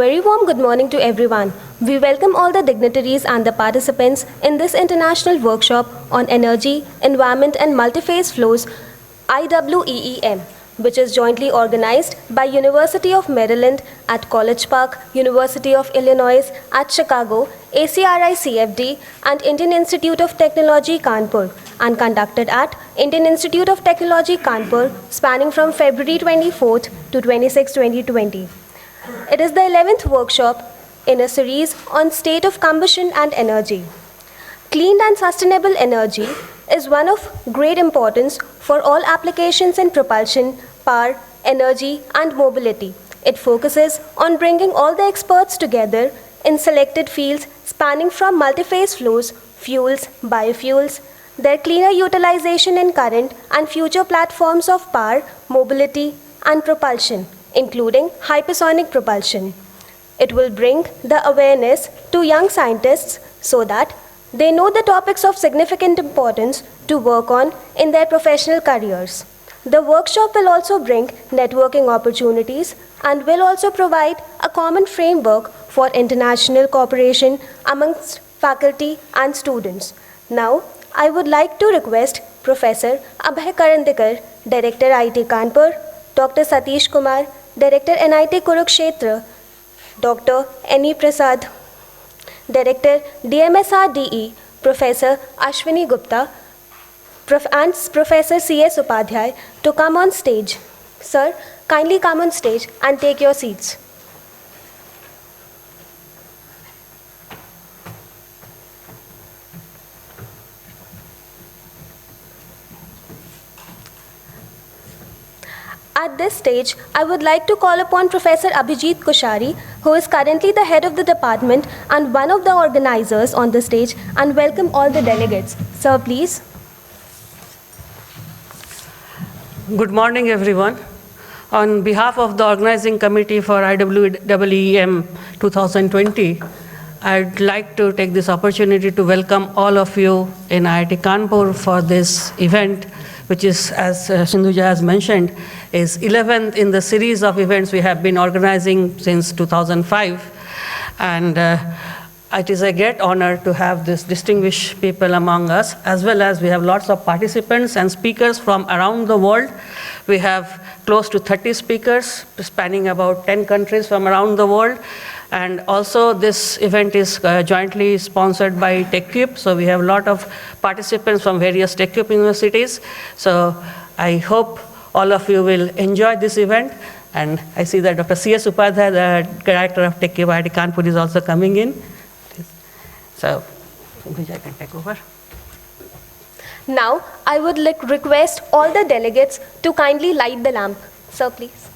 very warm good morning to everyone. We welcome all the dignitaries and the participants in this international workshop on energy, environment and multi-phase flows IWEEM, which is jointly organized by University of Maryland at College Park, University of Illinois at Chicago, ACRI CFD and Indian Institute of Technology Kanpur and conducted at Indian Institute of Technology Kanpur spanning from February 24th to 26, 2020. It is the 11th workshop in a series on state of combustion and energy. Clean and sustainable energy is one of great importance for all applications in propulsion, power, energy, and mobility. It focuses on bringing all the experts together in selected fields spanning from multi-phase flows, fuels, biofuels, their cleaner utilization in current and future platforms of power, mobility, and propulsion, including hypersonic propulsion. It will bring the awareness to young scientists so that they know the topics of significant importance to work on in their professional careers. The workshop will also bring networking opportunities and will also provide a common framework for international cooperation amongst faculty and students. Now, I would like to request Professor Abhay Karandikar, Director IT Kanpur, Dr. Satish Kumar, Director NIT Kurukshetra, Dr. N.E. Prasad, Director DMSRDE, Professor Ashwini Gupta, and Professor C.S. Upadhyay to come on stage. Sir, kindly come on stage and take your seats. At this stage, I would like to call upon Professor Abhijit Koshari, who is currently the head of the department and one of the organizers on the stage, and welcome all the delegates. Sir, please. Good morning, everyone. On behalf of the organizing committee for IWEEM 2020, I'd like to take this opportunity to welcome all of you in IIT Kanpur for this event, which is, as Sindhuja has mentioned, is 11th in the series of events we have been organizing since 2005. And it is a great honor to have this distinguished people among us, as well as we have lots of participants and speakers from around the world. We have close to 30 speakers spanning about 10 countries from around the world. And also this event is jointly sponsored by TechCube, so we have a lot of participants from various TechCube universities. So I hope all of you will enjoy this event. And I see that Dr. C.S. Upadhyay, the director of TechCube IIT Kanpur, is also coming in. So I can take over. Now, I would request all the delegates to kindly light the lamp. Sir, please.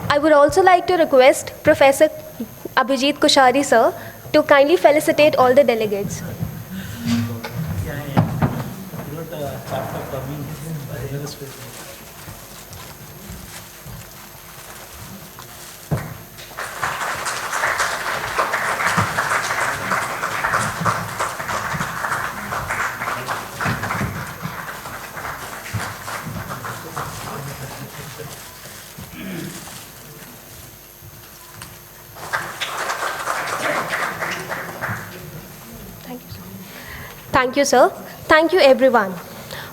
I would also like to request Professor Abhijit Koshari, sir, to kindly felicitate all the delegates. Thank you, sir. Thank you, everyone.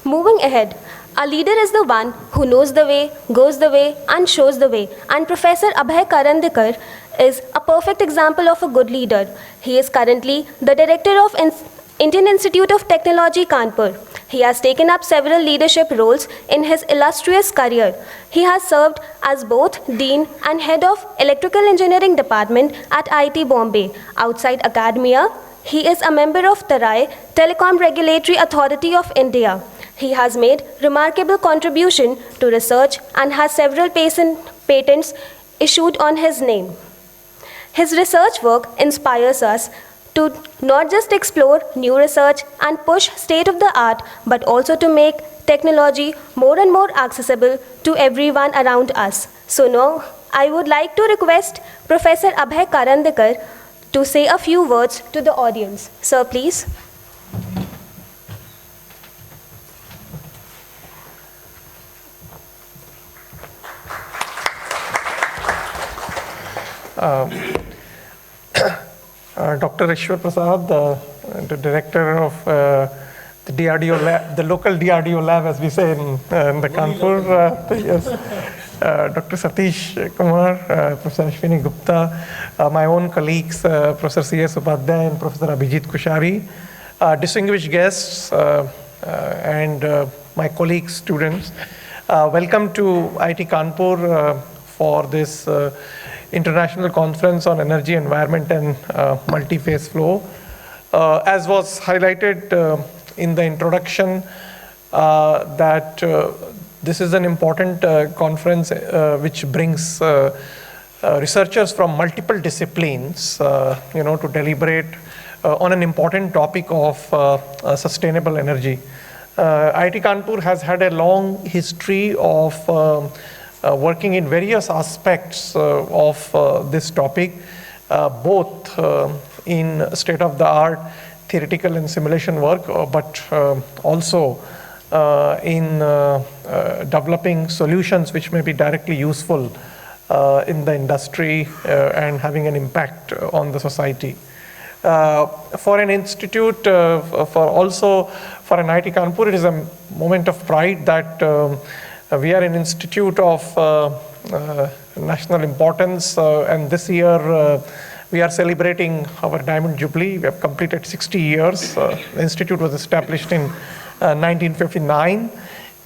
Moving ahead, a leader is the one who knows the way, goes the way, and shows the way. And Professor Abhay Karandikar is a perfect example of a good leader. He is currently the director of Indian Institute of Technology, Kanpur. He has taken up several leadership roles in his illustrious career. He has served as both Dean and Head of Electrical Engineering Department at IIT Bombay. Outside academia, he is a member of TRAI, Telecom Regulatory Authority of India. He has made remarkable contribution to research and has several patents issued on his name. His research work inspires us to not just explore new research and push state-of-the-art, but also to make technology more and more accessible to everyone around us. So now, I would like to request Professor Abhay Karandikar to say a few words to the audience. Sir, please. Dr. Ishwar Prasad, the director of the DRDO lab, the local DRDO lab, as we say in the Kanpur. Yes. Dr. Satish Kumar, Professor Ashwini Gupta, my own colleagues, Professor C.S. Upadhyay and Professor Abhijit Kushari, distinguished guests, and my colleagues, students. Welcome to IIT Kanpur for this International Conference on Energy, Environment and Multi-Phase Flow. As was highlighted in the introduction, that this is an important conference which brings researchers from multiple disciplines, to deliberate on an important topic of sustainable energy. IIT Kanpur has had a long history of working in various aspects of this topic, both in state-of-the-art theoretical and simulation work, but also in developing solutions which may be directly useful in the industry and having an impact on the society. For an institute, for an IIT Kanpur, it is a moment of pride that we are an institute of national importance, and this year we are celebrating our Diamond Jubilee. We have completed 60 years. The institute was established in 1959,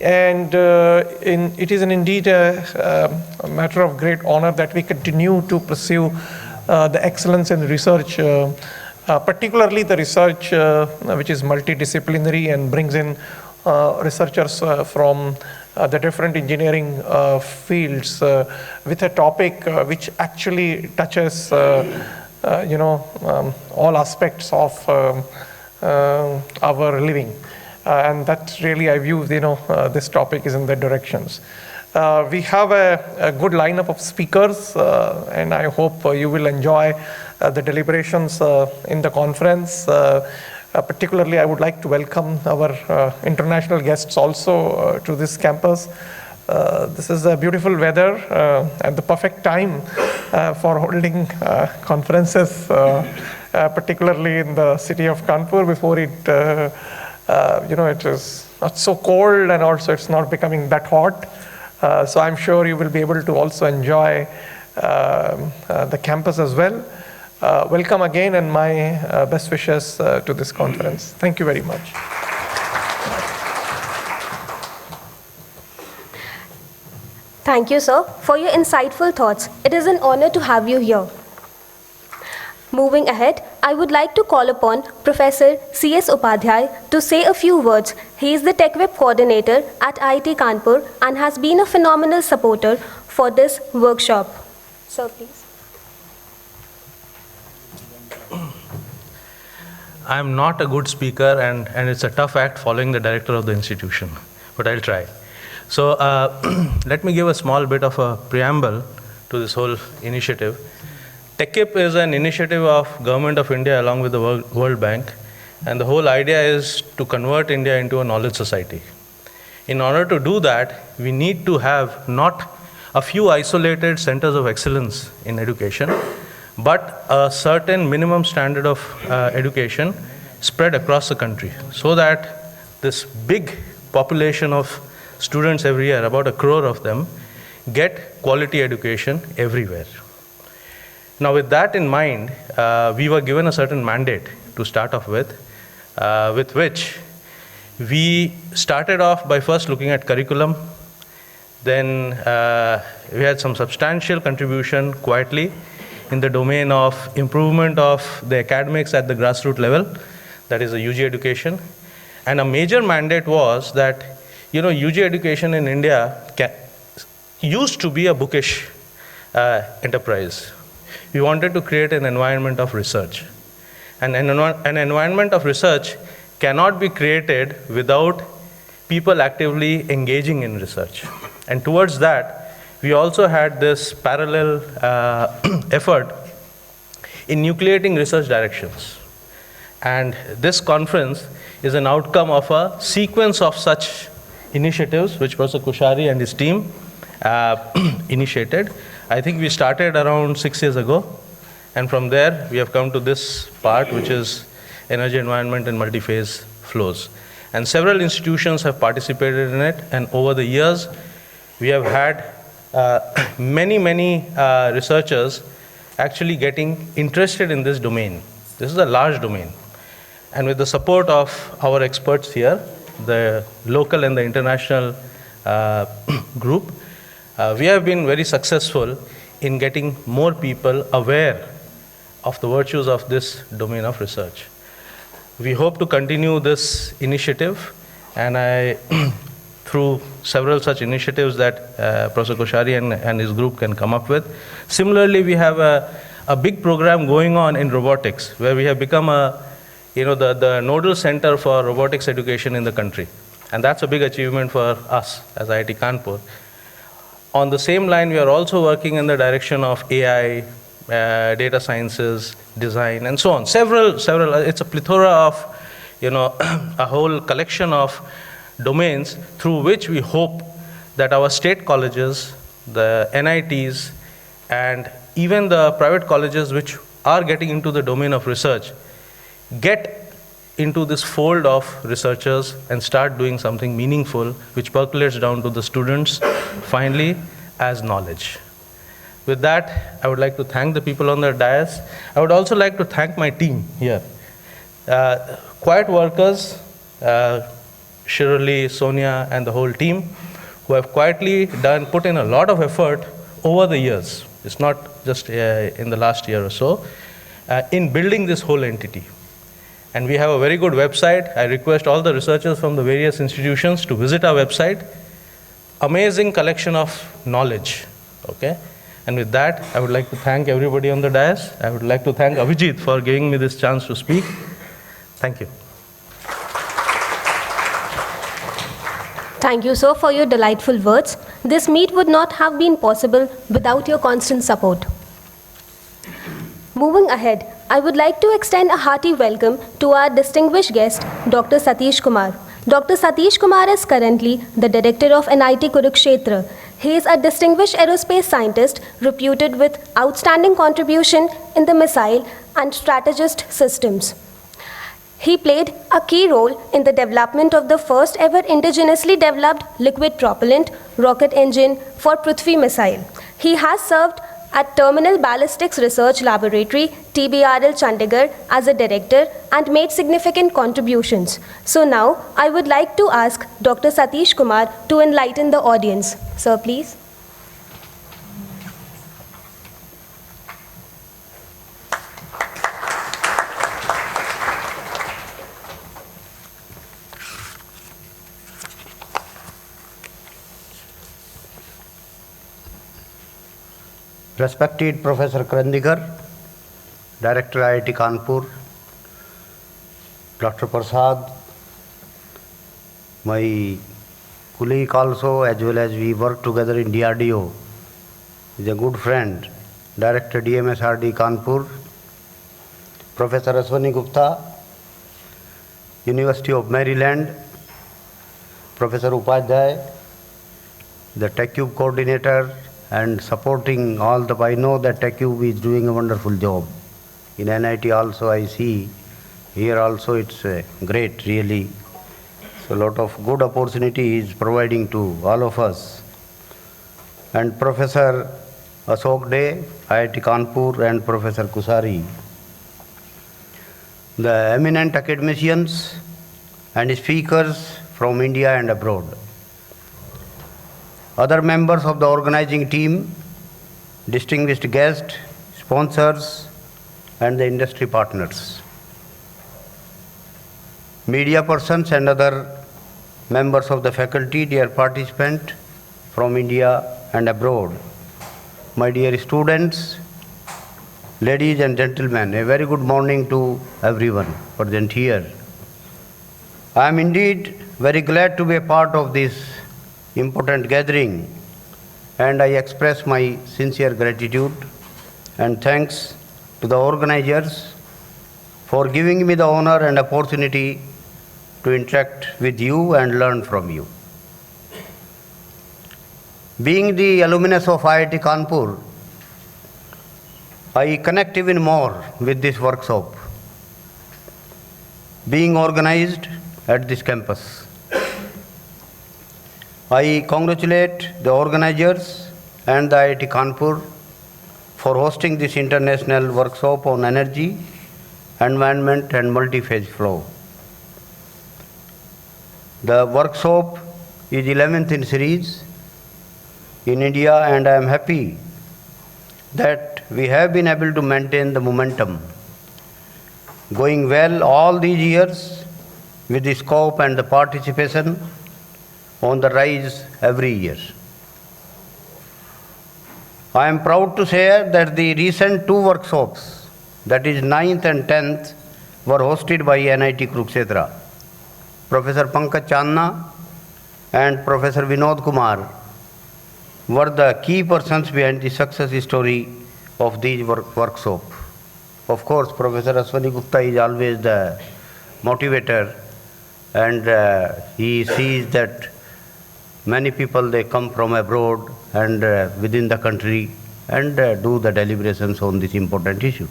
and it is indeed a matter of great honor that we continue to pursue the excellence in research, particularly the research which is multidisciplinary and brings in researchers from the different engineering fields with a topic which actually touches all aspects of our living, and that really I view this topic is in the directions. We have a good lineup of speakers, and I hope you will enjoy the deliberations in the conference. Particularly, I would like to welcome our international guests also to this campus. This is a beautiful weather and the perfect time for holding conferences, particularly in the city of Kanpur before it is not so cold, and also it's not becoming that hot. So I'm sure you will be able to also enjoy the campus as well. Welcome again, and my best wishes to this conference. Thank you very much. Thank you, sir, for your insightful thoughts. It is an honor to have you here. Moving ahead, I would like to call upon Professor C.S. Upadhyay to say a few words. He is the TechWeb coordinator at IIT Kanpur and has been a phenomenal supporter for this workshop. Sir, please. I'm not a good speaker, and it's a tough act following the director of the institution, but I'll try. So let me give a small bit of a preamble to this whole initiative. TechIP is an initiative of Government of India along with the World Bank, and the whole idea is to convert India into a knowledge society. In order to do that, we need to have not a few isolated centers of excellence in education, but a certain minimum standard of education spread across the country so that this big population of students every year, about 1 crore of them, get quality education everywhere. Now, with that in mind, we were given a certain mandate to start off with which we started off by first looking at curriculum. Then we had some substantial contribution quietly in the domain of improvement of the academics at the grassroots level, that is the UG education. And a major mandate was that, UG education in India used to be a bookish enterprise. We wanted to create an environment of research. And an environment of research cannot be created without people actively engaging in research. And towards that, we also had this parallel effort in nucleating research directions. And this conference is an outcome of a sequence of such initiatives which Professor Koshari and his team initiated. I think we started around 6 years ago, and from there we have come to this part, which is energy, environment, and multi-phase flows. And several institutions have participated in it, and over the years we have had many researchers actually getting interested in this domain. This is a large domain. And with the support of our experts here, the local and the international group, we have been very successful in getting more people aware of the virtues of this domain of research. We hope to continue this initiative, and through several such initiatives that Professor Koshari and his group can come up with. Similarly, we have a big program going on in robotics, where we have become the nodal center for robotics education in the country. And that's a big achievement for us as IIT Kanpur. On the same line, we are also working in the direction of AI, data sciences, design, and so on. Several, it's a plethora of, a whole collection of domains through which we hope that our state colleges, the NITs, and even the private colleges which are getting into the domain of research get into this fold of researchers and start doing something meaningful which percolates down to the students finally as knowledge. With that, I would like to thank the people on the dais. I would also like to thank my team here. Quiet workers, Shirley, Sonia, and the whole team, who have quietly put in a lot of effort over the years. It's not just in the last year or so, in building this whole entity. And we have a very good website. I request all the researchers from the various institutions to visit our website. Amazing collection of knowledge, okay? And with that, I would like to thank everybody on the dais. I would like to thank Abhijit for giving me this chance to speak. Thank you. Thank you, sir, for your delightful words. This meet would not have been possible without your constant support. Moving ahead, I would like to extend a hearty welcome to our distinguished guest, Dr. Satish Kumar. Dr. Satish Kumar is currently the director of NIT Kurukshetra. He is a distinguished aerospace scientist reputed with outstanding contribution in the missile and strategist systems. He played a key role in the development of the first ever indigenously developed liquid propellant rocket engine for Prithvi missile. He has served at Terminal Ballistics Research Laboratory, TBRL Chandigarh, as a director and made significant contributions. So now, I would like to ask Dr. Satish Kumar to enlighten the audience. Sir, please. Respected Professor Krandigar, Director IIT Kanpur, Dr. Prasad, my colleague also, as well as we work together in DRDO, is a good friend, Director DMSRD Kanpur, Professor Aswani Gupta, University of Maryland, Professor Upadhyay, the TechCube coordinator, and supporting all I know that TechCube is doing a wonderful job. In NIT also I see here also it's great, really. So a lot of good opportunity is providing to all of us. And Professor Ashok De, IIT Kanpur, and Professor Kusari, the eminent academicians and speakers from India and abroad, other members of the organizing team, distinguished guests, sponsors, and the industry partners, media persons and other members of the faculty, dear participants from India and abroad, my dear students, ladies and gentlemen, a very good morning to everyone present here. I am indeed very glad to be a part of this important gathering, and I express my sincere gratitude and thanks to the organizers for giving me the honor and opportunity to interact with you and learn from you. Being the alumnus of IIT Kanpur, I connect even more with this workshop being organized at this campus. I congratulate the organizers and the IIT Kanpur for hosting this international workshop on energy, environment and multi-phase flow. The workshop is 11th in series in India, and I am happy that we have been able to maintain the momentum going well all these years with the scope and the participation on the rise every year. I am proud to share that the recent two workshops, that is 9th and 10th, were hosted by NIT Kurukshetra. Professor Pankaj Chandna and Professor Vinod Kumar were the key persons behind the success story of these workshops. Of course, Professor Ashwani Gupta is always the motivator, and he sees that many people, they come from abroad and within the country and do the deliberations on this important issue.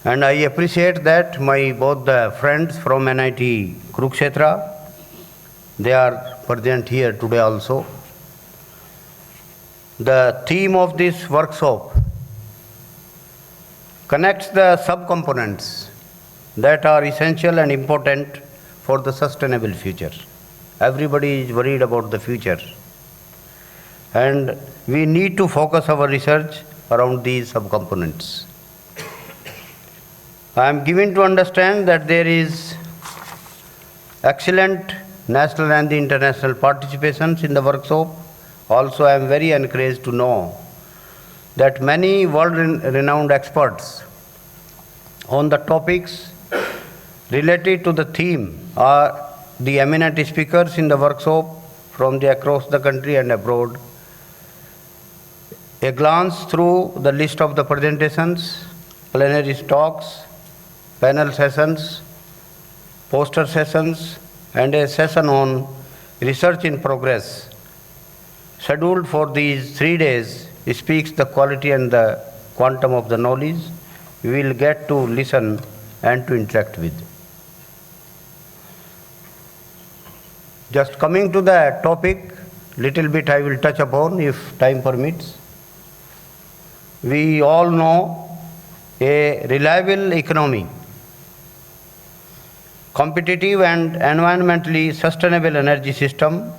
And I appreciate that my both the friends from NIT Kurukshetra, they are present here today also. The theme of this workshop connects the subcomponents that are essential and important for the sustainable future. Everybody is worried about the future, and we need to focus our research around these subcomponents. I am given to understand that there is excellent national and international participations in the workshop. Also, I am very encouraged to know that many world-renowned experts on the topics related to the theme are the eminent speakers in the workshop from across the country and abroad. A glance through the list of the presentations, plenary talks, panel sessions, poster sessions, and a session on research in progress scheduled for these 3 days speaks the quality and the quantum of the knowledge we will get to listen and to interact with. Just coming to the topic, little bit I will touch upon if time permits. We all know a reliable economy, competitive and environmentally sustainable energy system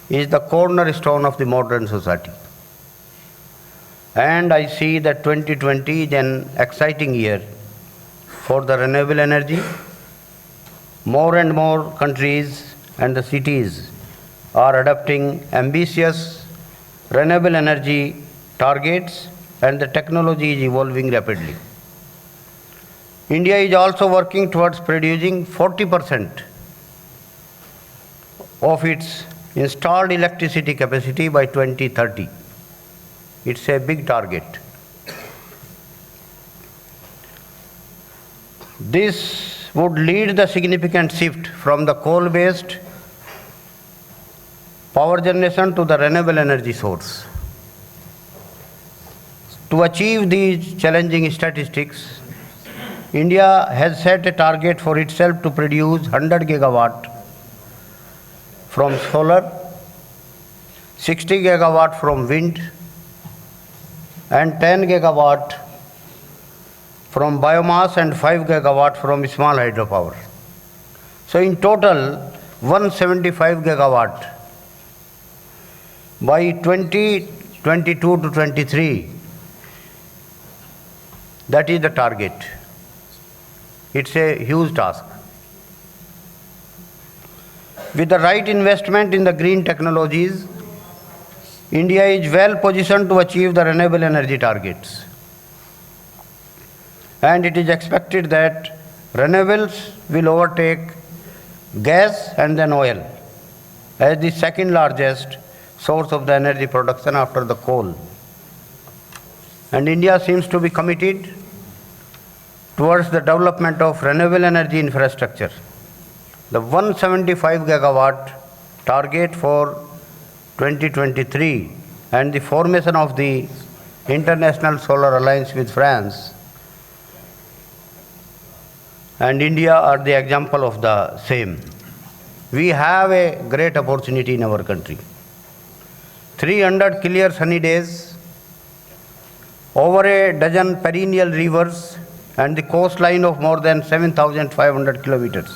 is the cornerstone of the modern society. And I see that 2020 is an exciting year for the renewable energy. More and more countries and the cities are adopting ambitious renewable energy targets, and the technology is evolving rapidly. India is also working towards producing 40% of its installed electricity capacity by 2030. It's a big target. This would lead the significant shift from the coal-based power generation to the renewable energy source. To achieve these challenging statistics, India has set a target for itself to produce 100 gigawatt from solar, 60 gigawatt from wind, and 10 gigawatt from biomass and 5 gigawatt from small hydropower. So in total, 175 gigawatt by 2022 to 23. That is the target. It's a huge task. With the right investment in the green technologies, India is well positioned to achieve the renewable energy targets. And it is expected that renewables will overtake gas and then oil as the second largest source of the energy production after the coal. And India seems to be committed towards the development of renewable energy infrastructure. The 175 gigawatt target for 2023 and the formation of the International Solar Alliance with France and India are the example of the same. We have a great opportunity in our country. 300 clear sunny days, over a dozen perennial rivers, and the coastline of more than 7,500 kilometers.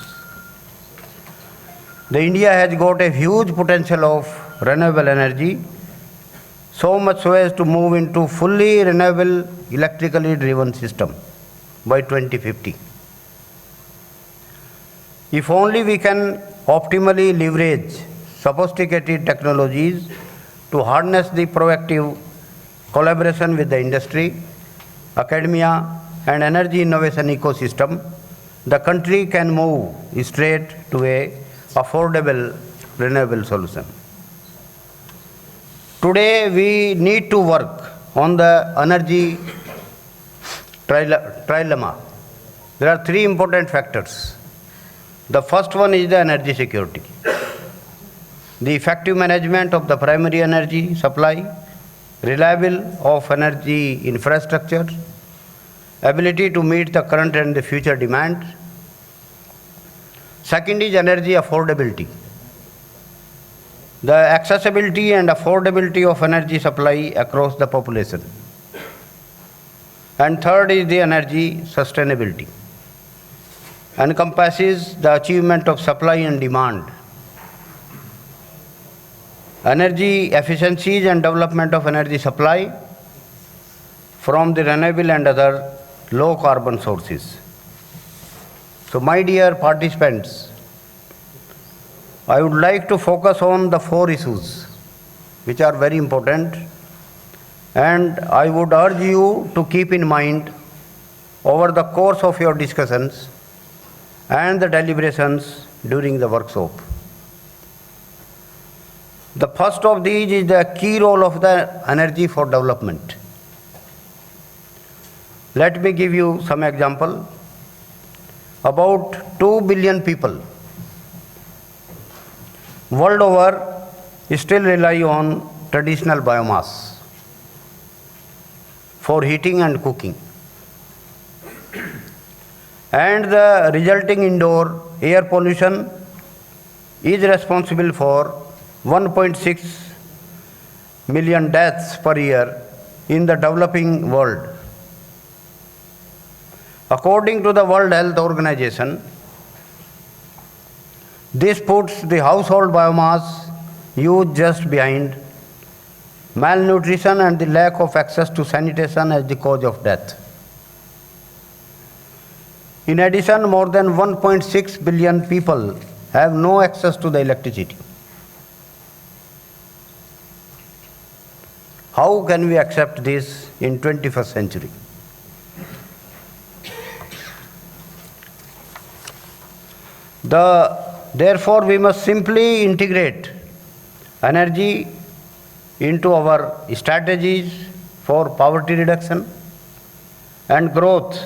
The India has got a huge potential of renewable energy, so much so as to move into fully renewable electrically driven system by 2050. If only we can optimally leverage sophisticated technologies to harness the proactive collaboration with the industry, academia, and energy innovation ecosystem, the country can move straight to a affordable renewable solution. Today we need to work on the energy trilemma. There are three important factors. The first one is the energy security. The effective management of the primary energy supply, reliable of energy infrastructure, ability to meet the current and the future demand. Second is energy affordability. The accessibility and affordability of energy supply across the population. And third is the energy sustainability. Encompasses the achievement of supply and demand, energy efficiencies and development of energy supply from the renewable and other low carbon sources. So my dear participants, I would like to focus on the four issues which are very important, and I would urge you to keep in mind over the course of your discussions and the deliberations during the workshop. The first of these is the key role of the energy for development. Let me give you some example. About 2 billion people world over still rely on traditional biomass for heating and cooking. And the resulting indoor air pollution is responsible for 1.6 million deaths per year in the developing world. According to the World Health Organization, this puts the household biomass use just behind malnutrition and the lack of access to sanitation as the cause of death. In addition, more than 1.6 billion people have no access to the electricity. How can we accept this in 21st century? Therefore, we must simply integrate energy into our strategies for poverty reduction and growth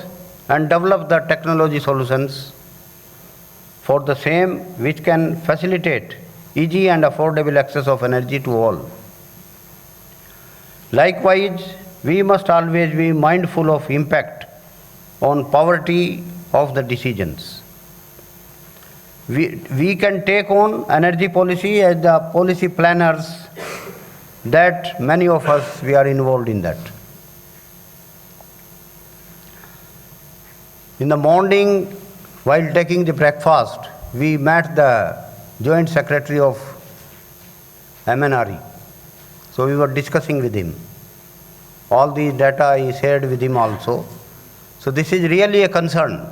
and develop the technology solutions for the same which can facilitate easy and affordable access of energy to all. Likewise, we must always be mindful of impact on poverty of the decisions. We can take on energy policy as the policy planners that many of us, we are involved in that. In the morning, while taking the breakfast, we met the Joint Secretary of MNRE. So we were discussing with him. All these data I shared with him also. So this is really a concern.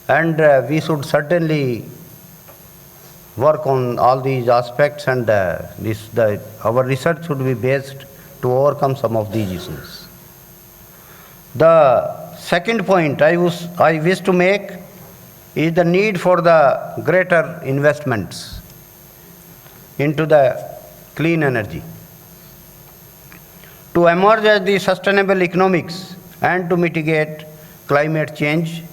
And we should certainly work on all these aspects, and our research should be based to overcome some of these issues. The second point I wish to make is the need for the greater investments into the clean energy. To emerge as the sustainable economics and to mitigate climate change,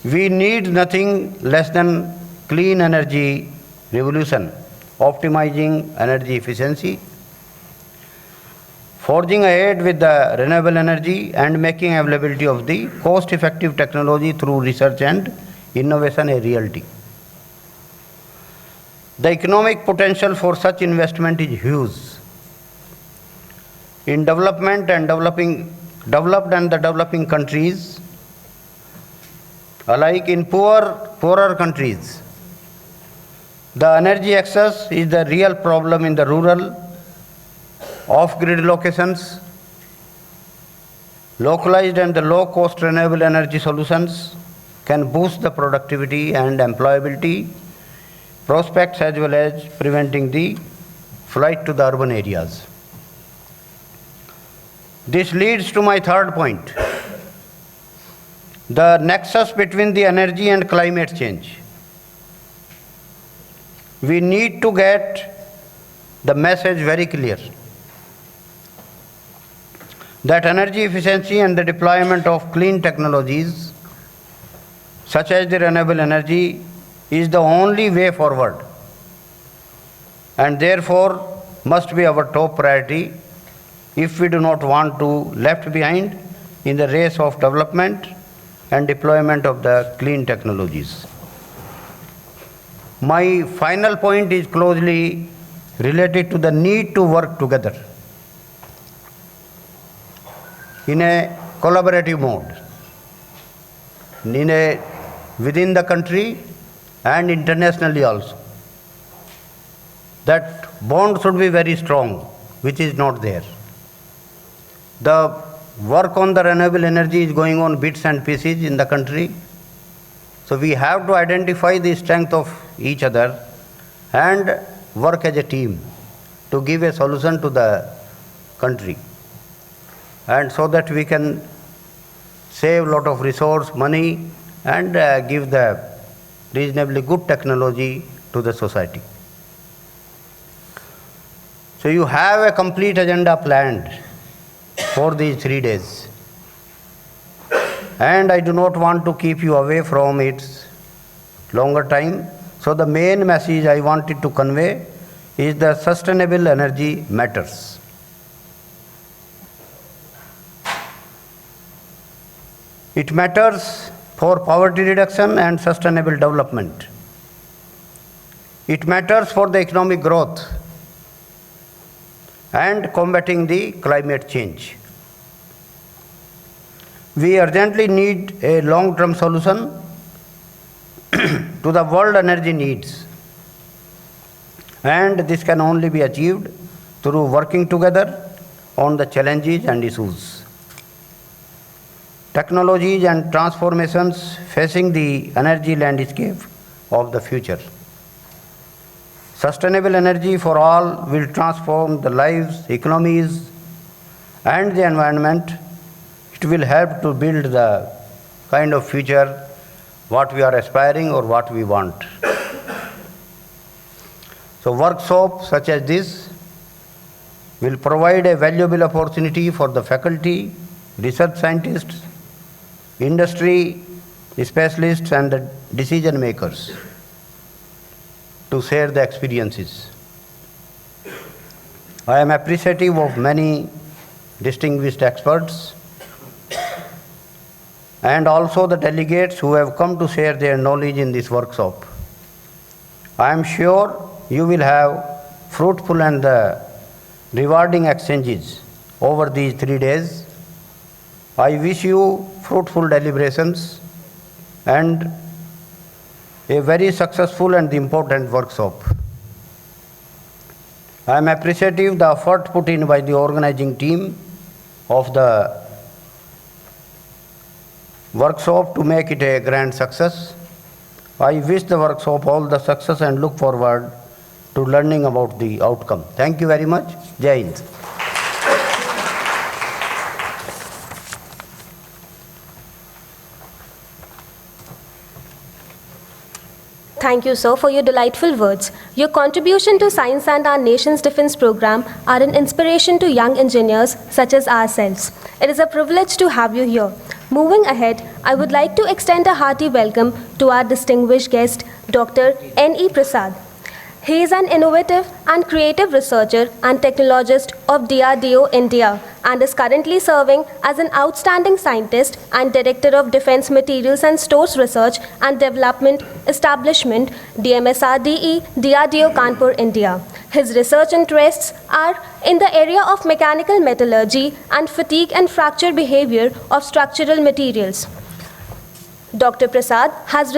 we need nothing less than clean energy revolution, optimizing energy efficiency, forging ahead with the renewable energy, and making availability of the cost-effective technology through research and innovation a reality. The economic potential for such investment is huge. In developed and the developing countries, alike in poorer countries, the energy access is the real problem in the rural, off-grid locations. Localized and the low-cost renewable energy solutions can boost the productivity and employability prospects, as well as preventing the flight to the urban areas. This leads to my third point, the nexus between the energy and climate change. We need to get the message very clear that energy efficiency and the deployment of clean technologies, such as the renewable energy, is the only way forward, and therefore must be our top priority if we do not want to left behind in the race of development and deployment of the clean technologies. My final point is closely related to the need to work together in a collaborative mode, within the country and internationally also. That bond should be very strong, which is not there. The work on the renewable energy is going on bits and pieces in the country. So we have to identify the strength of each other and work as a team to give a solution to the country, and so that we can save a lot of resource, money, and give the reasonably good technology to the society. So you have a complete agenda planned for these 3 days, and I do not want to keep you away from its longer time. So the main message I wanted to convey is the sustainable energy matters. It matters for poverty reduction and sustainable development. It matters for the economic growth and combating the climate change. We urgently need a long-term solution to the world energy needs, and this can only be achieved through working together on the challenges and issues, technologies and transformations facing the energy landscape of the future. Sustainable energy for all will transform the lives, economies, and the environment. It will help to build the kind of future what we are aspiring or what we want. So workshops such as this will provide a valuable opportunity for the faculty, research scientists, industry specialists, and the decision makers to share the experiences. I am appreciative of many distinguished experts and also the delegates who have come to share their knowledge in this workshop. I am sure you will have fruitful and rewarding exchanges over these 3 days. I wish you fruitful deliberations and a very successful and important workshop. I am appreciative of the effort put in by the organizing team of the workshop to make it a grand success. I wish the workshop all the success and look forward to learning about the outcome. Thank you very much. Jai Hind. Thank you, sir, for your delightful words. Your contribution to science and our nation's defense program are an inspiration to young engineers such as ourselves. It is a privilege to have you here. Moving ahead, I would like to extend a hearty welcome to our distinguished guest, Dr. N.E. Prasad. He is an innovative and creative researcher and technologist of DRDO India and is currently serving as an outstanding scientist and director of Defense Materials and Stores Research and Development Establishment, DMSRDE, DRDO Kanpur, India. His research interests are in the area of mechanical metallurgy and fatigue and fracture behavior of structural materials. Dr. Prasad has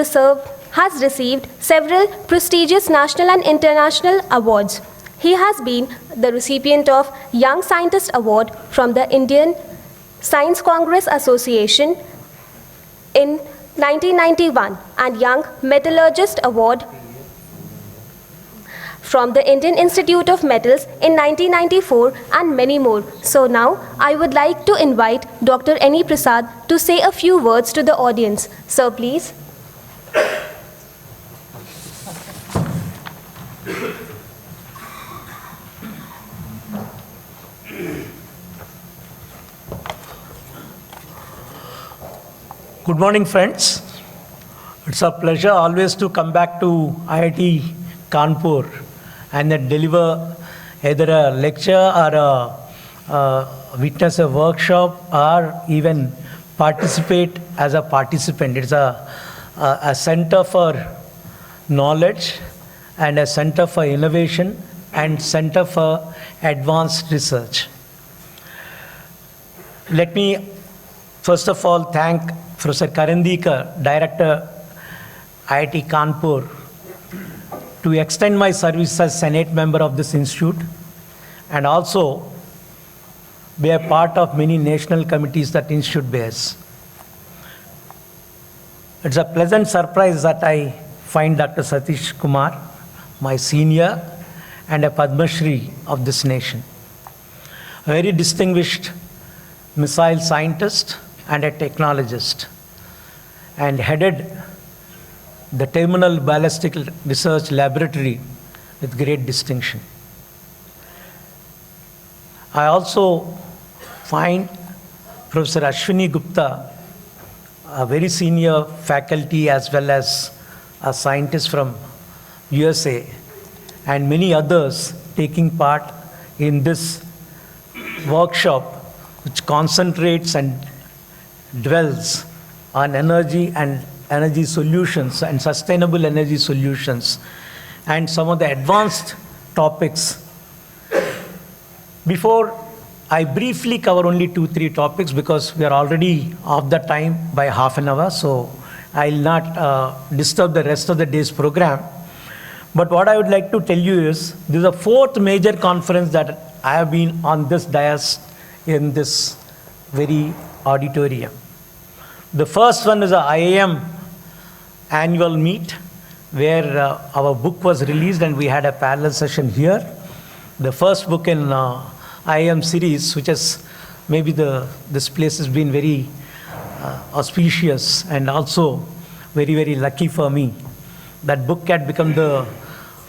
received several prestigious national and international awards. He has been the recipient of Young Scientist Award from the Indian Science Congress Association in 1991 and Young Metallurgist Award from the Indian Institute of Metals in 1994 and many more. So now I would like to invite Dr. N.E. Prasad to say a few words to the audience. Sir, please. Good morning, friends. It's a pleasure always to come back to IIT Kanpur and then deliver either a lecture or witness a workshop or even participate as a participant. It's a center for knowledge and a center for innovation and center for advanced research. Let me first of all thank Professor Karandikar, Director IIT Kanpur, to extend my service as Senate member of this institute and also be a part of many national committees that institute bears. It's a pleasant surprise that I find Dr. Satish Kumar, my senior and a Padma Shri of this nation, a very distinguished missile scientist and a technologist, and headed the Terminal Ballistic Research Laboratory with great distinction. I also find Professor Ashwini Gupta, a very senior faculty as well as a scientist from USA, and many others taking part in this workshop, which concentrates and dwells on energy and energy solutions and sustainable energy solutions and some of the advanced topics. Before I briefly cover only 2-3 topics because we are already off the time by half an hour, so I'll not disturb the rest of the day's program. But what I would like to tell you is, this is the 4th major conference that I have been on this dais in this very auditorium. The first one is the IIM annual meet, where our book was released and we had a parallel session here. The first book in IIM series, which is maybe this place has been very auspicious and also very, very lucky for me. That book had become the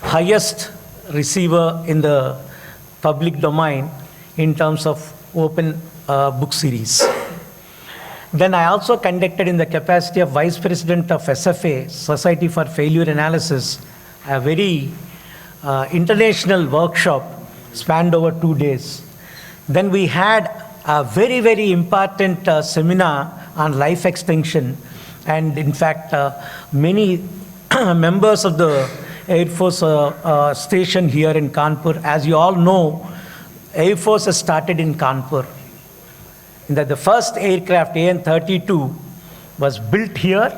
highest receiver in the public domain in terms of open book series. Then I also conducted in the capacity of Vice President of SFA, Society for Failure Analysis, a very international workshop spanned over 2 days. Then we had a very, very important seminar on life extension. And in fact, many members of the Air Force station here in Kanpur, as you all know, Air Force has started in Kanpur. The first aircraft, AN-32, was built here,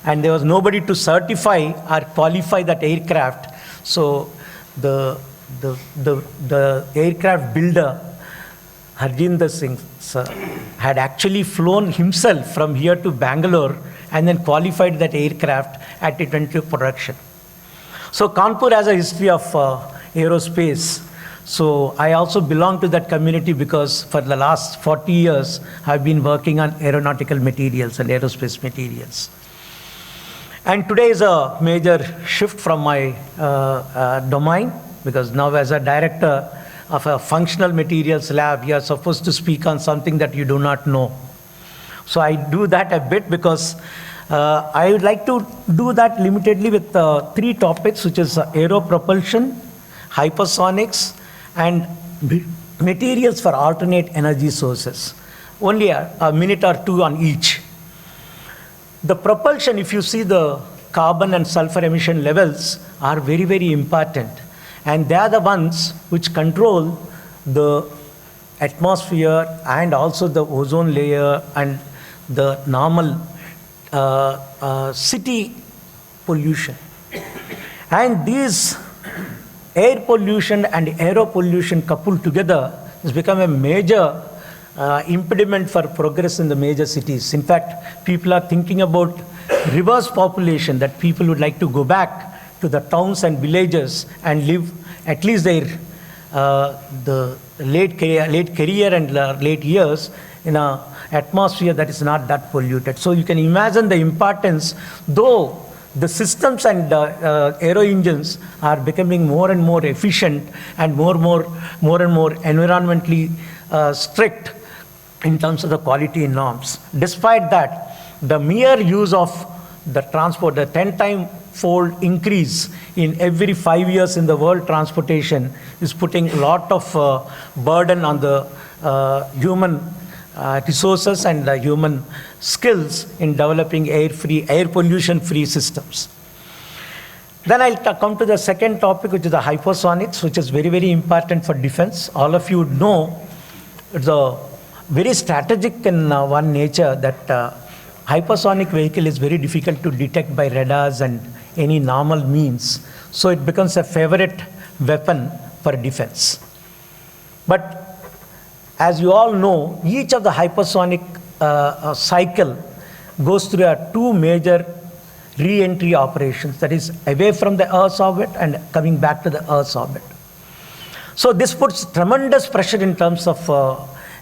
and there was nobody to certify or qualify that aircraft. So the aircraft builder, Harjinder Singh sir, had actually flown himself from here to Bangalore and then qualified that aircraft at it went to production. So Kanpur has a history of aerospace. So I also belong to that community because for the last 40 years, I've been working on aeronautical materials and aerospace materials. And today is a major shift from my domain, because now as a director of a functional materials lab, you are supposed to speak on something that you do not know. So I do that a bit because I would like to do that limitedly with 3 topics, which is aero propulsion, hypersonics, and materials for alternate energy sources. Only a minute or 2 on each. The propulsion, if you see the carbon and sulfur emission levels, are very, very important. And they are the ones which control the atmosphere and also the ozone layer and the normal city pollution. And these air pollution and aero pollution coupled together has become a major impediment for progress in the major cities. In fact, people are thinking about reverse population, that people would like to go back to the towns and villages and live at least their the late career and late years in an atmosphere that is not that polluted. So you can imagine the importance, though the systems and aero engines are becoming more and more efficient and more and more environmentally strict in terms of the quality norms. Despite that, the mere use of the transport, the 10-time-fold increase in every 5 years in the world transportation is putting a lot of burden on the human resources and the human skills in developing air pollution-free systems. Then I'll come to the second topic, which is the hypersonics, which is very, very important for defense. All of you know it's a very strategic in one nature that hypersonic vehicle is very difficult to detect by radars and any normal means. So it becomes a favorite weapon for defense. But as you all know, each of the hypersonic cycle goes through 2 major re-entry operations, that is away from the Earth's orbit and coming back to the Earth's orbit. So this puts tremendous pressure in terms of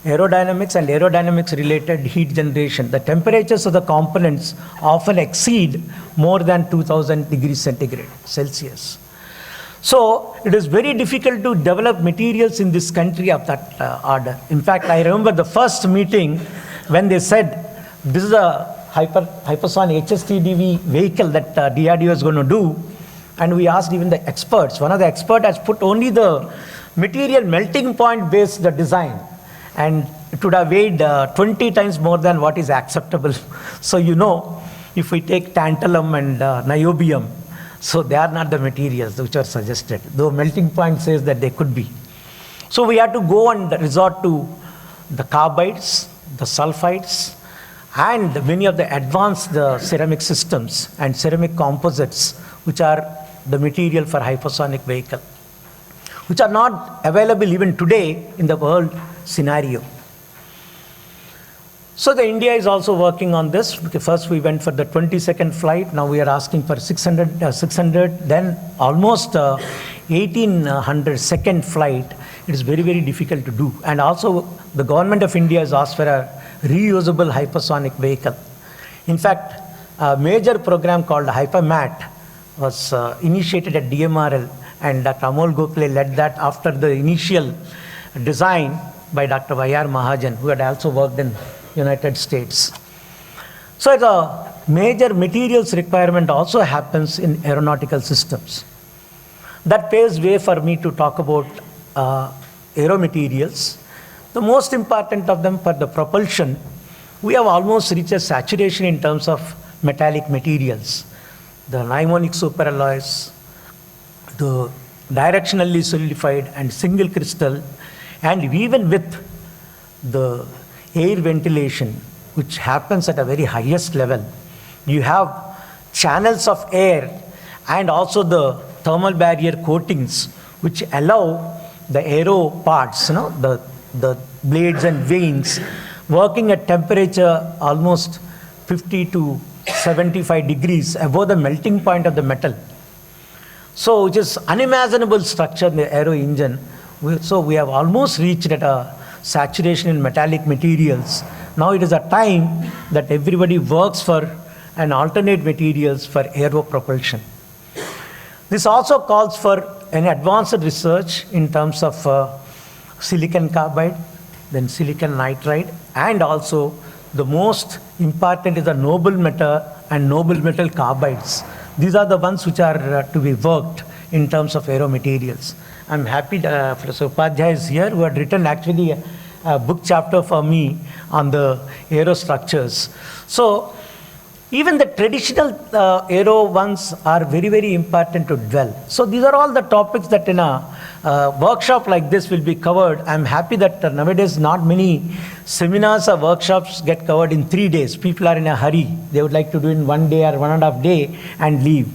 aerodynamics and aerodynamics related heat generation. The temperatures of the components often exceed more than 2000 degrees centigrade, Celsius. So it is very difficult to develop materials in this country of that order. In fact, I remember the first meeting when they said, this is a hypersonic HSTDV vehicle that DRDO is going to do. And we asked even the experts. One of the experts has put only the material melting point based the design. And it would have weighed 20 times more than what is acceptable. So you know, if we take tantalum and niobium, so they are not the materials which are suggested, though melting point says that they could be. So we had to go and resort to the carbides, the sulfides, and many of the advanced ceramic systems and ceramic composites, which are the material for hypersonic vehicle, which are not available even today in the world scenario. So the India is also working on this. First we went for the 22nd flight. Now we are asking for 600, then almost 1800 second flight. It is very, very difficult to do. And also the government of India has asked for a reusable hypersonic vehicle. In fact, a major program called HyperMat was initiated at DMRL, and Dr. Amol Gokhale led that after the initial design by Dr. Y.R. Mahajan, who had also worked in United States. So the major materials requirement also happens in aeronautical systems. That paves way for me to talk about aero materials. The most important of them for the propulsion, we have almost reached a saturation in terms of metallic materials. The nimonic superalloys, the directionally solidified and single crystal, and even with the air ventilation, which happens at a very highest level, you have channels of air and also the thermal barrier coatings, which allow the aero parts, the blades and vanes, working at temperature almost 50 to 75 degrees above the melting point of the metal. So, which is unimaginable structure in the aero engine. So, we have almost reached at a saturation in metallic materials. Now, it is a time that everybody works for an alternate materials for aero propulsion. This also calls for an advanced research in terms of silicon carbide, then silicon nitride, and also the most important is the noble metal and noble metal carbides. These are the ones which are to be worked in terms of aero materials. I'm happy that Professor Upadhyay is here, who had written actually a book chapter for me on the aero structures. So even the traditional aero ones are very, very important to dwell. So these are all the topics that in a workshop like this will be covered. I'm happy that nowadays not many seminars or workshops get covered in 3 days. People are in a hurry. They would like to do in 1 day or 1.5 days and leave.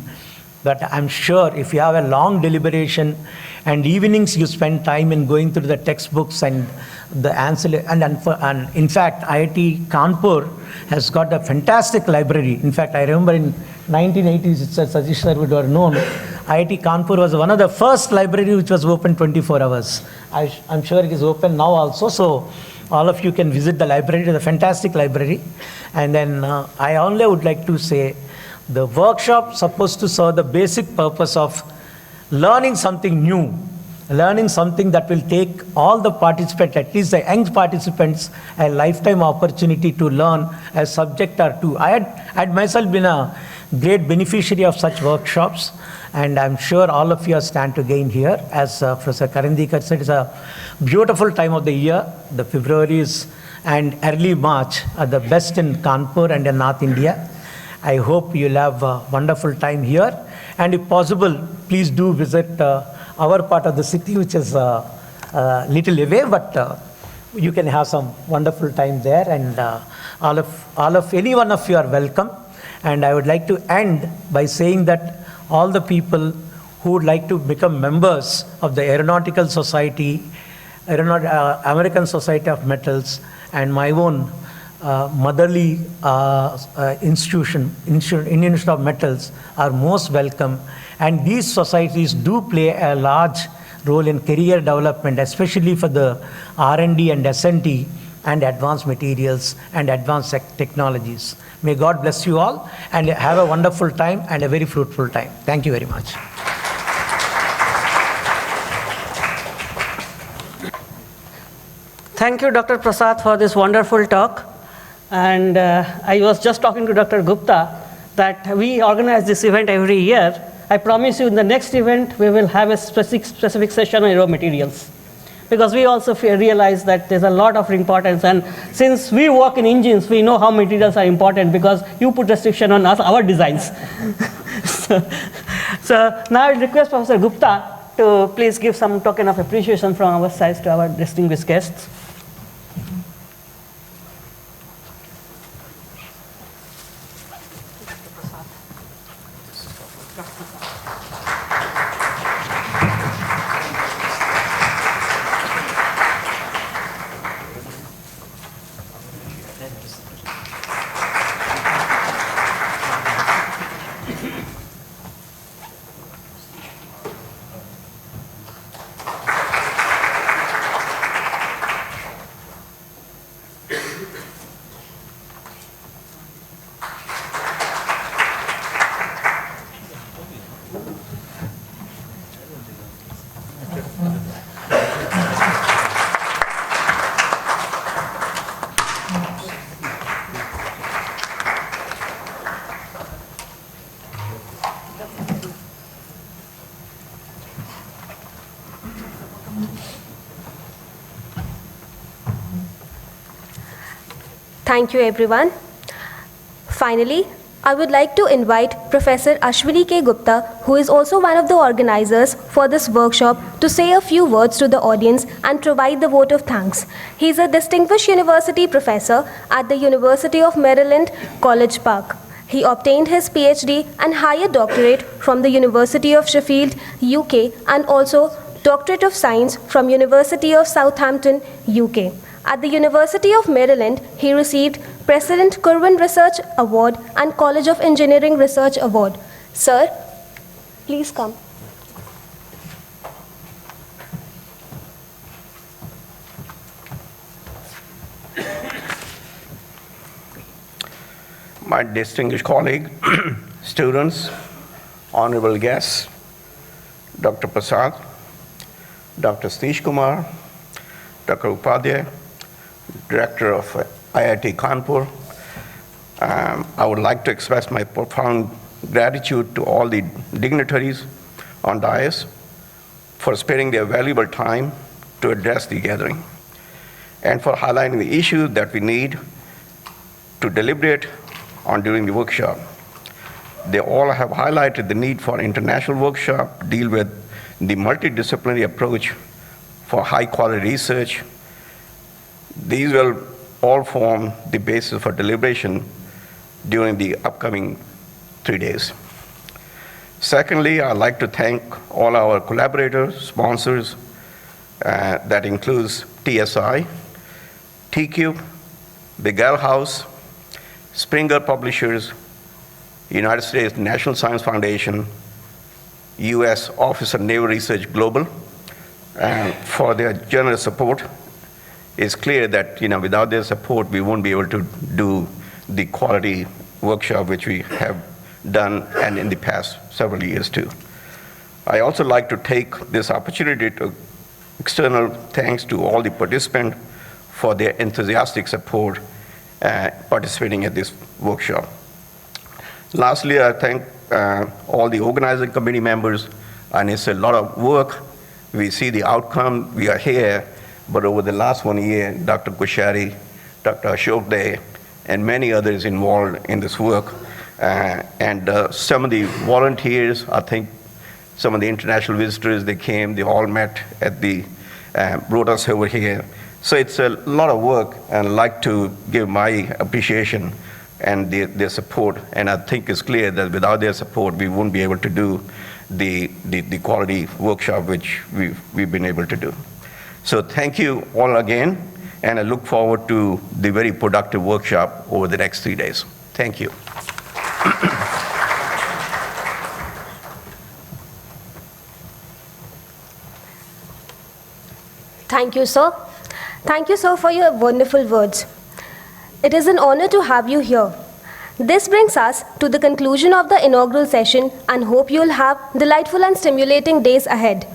But I'm sure if you have a long deliberation and evenings you spend time in going through the textbooks and the answer, and in fact, IIT Kanpur has got a fantastic library. In fact, I remember in 1980s, it's a Satish sir would have known, IIT Kanpur was one of the first library which was open 24 hours. I'm sure it is open now also, so all of you can visit the library. It's a fantastic library. And then I only would like to say, the workshop supposed to serve the basic purpose of learning something new, learning something that will take all the participants, at least the young participants, a lifetime opportunity to learn a subject or two. I had myself been a great beneficiary of such workshops, and I'm sure all of you stand to gain here. As Professor Karandikar said, it's a beautiful time of the year. The February's and early March are the best in Kanpur and in North India. I hope you'll have a wonderful time here, and if possible, please do visit our part of the city, which is a little away, but you can have some wonderful time there, and any one of you are welcome. And I would like to end by saying that all the people who would like to become members of the Aeronautical Society, American Society of Metals, and my own motherly institution, Indian Institute of Metals, are most welcome. And these societies do play a large role in career development, especially for the R&D and S&T and advanced materials and advanced technologies. May God bless you all, and have a wonderful time and a very fruitful time. Thank you very much. Thank you, Dr. Prasad, for this wonderful talk. And I was just talking to Dr. Gupta that we organize this event every year. I promise you in the next event, we will have a specific session on aero materials. Because we also realize that there's a lot of importance. And since we work in engines, we know how materials are important because you put restriction on us, our designs. so now I request Professor Gupta to please give some token of appreciation from our side to our distinguished guests. Thank you, everyone. Finally, I would like to invite Professor Ashwini K. Gupta, who is also one of the organizers for this workshop, to say a few words to the audience and provide the vote of thanks. He is a distinguished university professor at the University of Maryland, College Park. He obtained his PhD and higher doctorate from the University of Sheffield, UK, and also Doctorate of Science from University of Southampton, UK. At the University of Maryland, he received President Kirwan Research Award and College of Engineering Research Award. Sir, please come. My distinguished colleague, students, honorable guests, Dr. Prasad, Dr. Satish Kumar, Dr. Upadhyay, Director of IIT Kanpur. I would like to express my profound gratitude to all the dignitaries on dais for sparing their valuable time to address the gathering and for highlighting the issues that we need to deliberate on during the workshop. They all have highlighted the need for international workshop, deal with the multidisciplinary approach for high quality research. These will all form the basis for deliberation during the upcoming 3 days. Secondly, I'd like to thank all our collaborators, sponsors, that includes TSI, TQ, the Gale House, Springer Publishers, United States National Science Foundation, US Office of Naval Research Global, and for their generous support. It's clear that without their support, we won't be able to do the quality workshop which we have done and in the past several years too. I also like to take this opportunity to external thanks to all the participants for their enthusiastic support participating at this workshop. Lastly, I thank all the organizing committee members, and it's a lot of work. We see the outcome, we are here, but over the last 1 year, Dr. Kushari, Dr. Ashok Day, and many others involved in this work. And some of the volunteers, I think some of the international visitors, they came, they all met at the, brought us over here. So it's a lot of work, and I'd like to give my appreciation and their support. And I think it's clear that without their support, we won't be able to do the quality workshop which we've been able to do. So thank you all again, and I look forward to the very productive workshop over the next 3 days. Thank you. Thank you, sir. Thank you, sir, for your wonderful words. It is an honor to have you here. This brings us to the conclusion of the inaugural session, and hope you'll have delightful and stimulating days ahead.